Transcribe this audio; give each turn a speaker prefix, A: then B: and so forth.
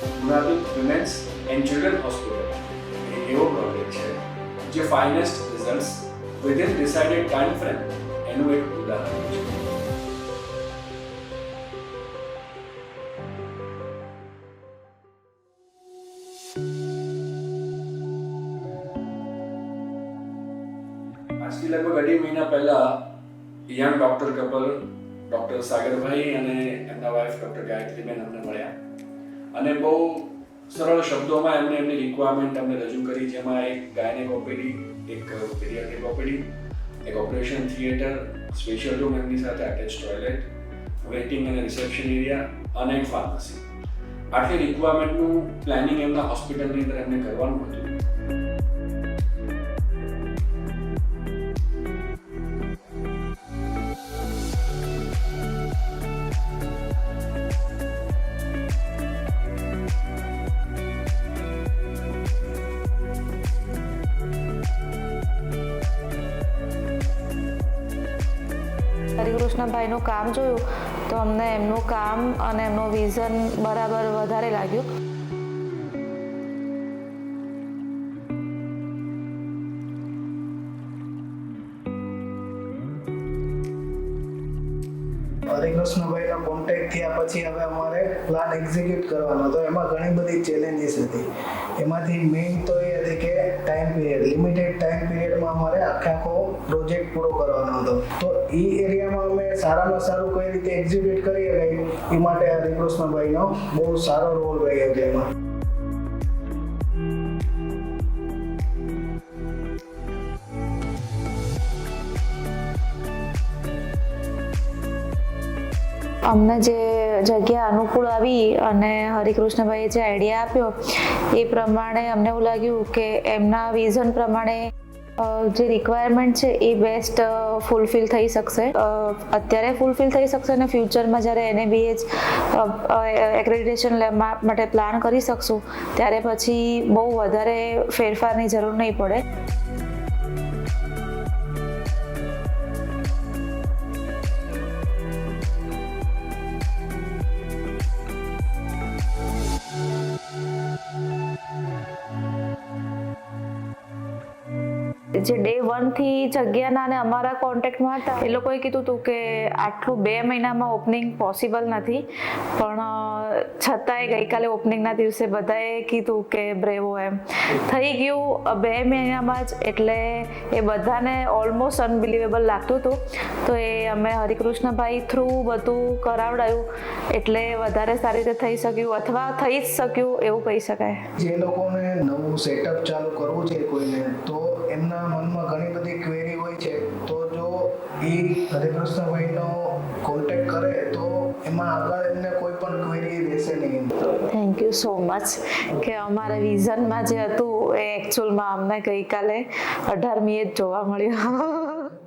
A: મુનાબિક women's and children hospital એક એવો project છે જે finest results within decided time frame એનું એક ઉદાહરણ છે. આજથી લગભગ 2.5 મહિના પહેલા યંગ ડોક્ટર કપલ ડૉક્ટર સાગરભાઈ અને એમના વાઇફ ડૉક્ટર ગાયત્રીબેન અમને મળ્યા અને બહુ સરળ શબ્દોમાં એમને એમની રિક્વાયરમેન્ટ અમને રજૂ કરી, જેમાં એક ગાયનેક ઓપીડી, એક પીડિયાટ્રિક ઓપીડી, એક ઓપરેશન થિયેટર, સ્પેશિયલ રૂમ એમની સાથે અટેચ ટોયલેટ, વેઇટિંગ અને રિસેપ્શન એરિયા અને એક ફાર્મસી. આટલી રિક્વાયરમેન્ટનું પ્લાનિંગ એમના હોસ્પિટલની અંદર એમને કરવાનું હતું.
B: હરિકૃષ્ણભાઈનું કામ જોયું તો અમને એમનું કામ અને એમનું વિઝન બરાબર વધારે લાગ્યું.
C: હરિકૃષ્ણભાઈનો કોન્ટેક્ટ થયા પછી હવે અમારે પ્લાન એક્ઝિક્યુટ કરવાનો હતો. એમાં ઘણી બધી ચેલેન્જીસ હતી. એમાંથી મેઇન તો એ હતી કે ટાઈમ પીરિયડ, લિમિટેડ ટાઈમ પીરિયડમાં અમારે આખો પ્રોજેક્ટ પૂરો કરવાનો હતો. તો એ એરિયામાં અમે સારામાં સારું કઈ રીતે એક્ઝિક્યુટ કરી શકાય એ માટે હરિકૃષ્ણભાઈનો બહુ સારો રોલ રહ્યો છે એમાં.
B: અમને જે જગ્યા અનુકૂળ આવી અને હરિકૃષ્ણભાઈએ જે આઈડિયા આપ્યો એ પ્રમાણે અમને એવું લાગ્યું કે એમના વિઝન પ્રમાણે જે રિક્વાયરમેન્ટ છે એ બેસ્ટ ફૂલફિલ થઈ શકશે. અત્યારે ફૂલફિલ થઈ શકશે અને ફ્યુચરમાં જ્યારે NABH એક્રેડિટેશન માટે પ્લાન કરી શકશું ત્યારે પછી બહુ વધારે ફેરફારની જરૂર નહીં પડે. જે ડે 1 થી જગ્યાના અને અમારા કોન્ટેક્ટમાં હતા એ લોકોએ કીધું હતું કે આટલું 2 મહિનામાં ઓપનિંગ પોસિબલ નથી, પણ છતાંય ગઈકાલે ઓપનિંગના દિવસે બધાએ કીધું કે બ્રેવો એમ થઈ ગયું 2 મહિનામાં જ. એટલે એ બધાને ઓલમોસ્ટ અનબિલિવેબલ લાગતું હતું. તો એ અમે હરિકૃષ્ણભાઈ થ્રુ બધું કરાવડાયું એટલે વધારે સારી રીતે થઈ શક્યું અથવા થઈ જ શક્યું એવું કહી શકાય.
C: જે લોકોને નવું સેટઅપ ચાલુ કરવું છે કોઈને, તો એમના મનમાં ઘણી બધી ક્વેરી હોય છે. તો જો એ હરિકૃષ્ણભાઈનો કોન્ટેક્ટ કરે તો એમાં આગળ એમને કોઈ પણ ક્વેરી રહેશે નહીં.
B: થેન્ક યુ સો મચ કે અમારા વિઝનમાં જે હતું એ એકચ્યુઅલમાં અમને ગઈકાલે 18મીએ જ જોવા મળ્યું.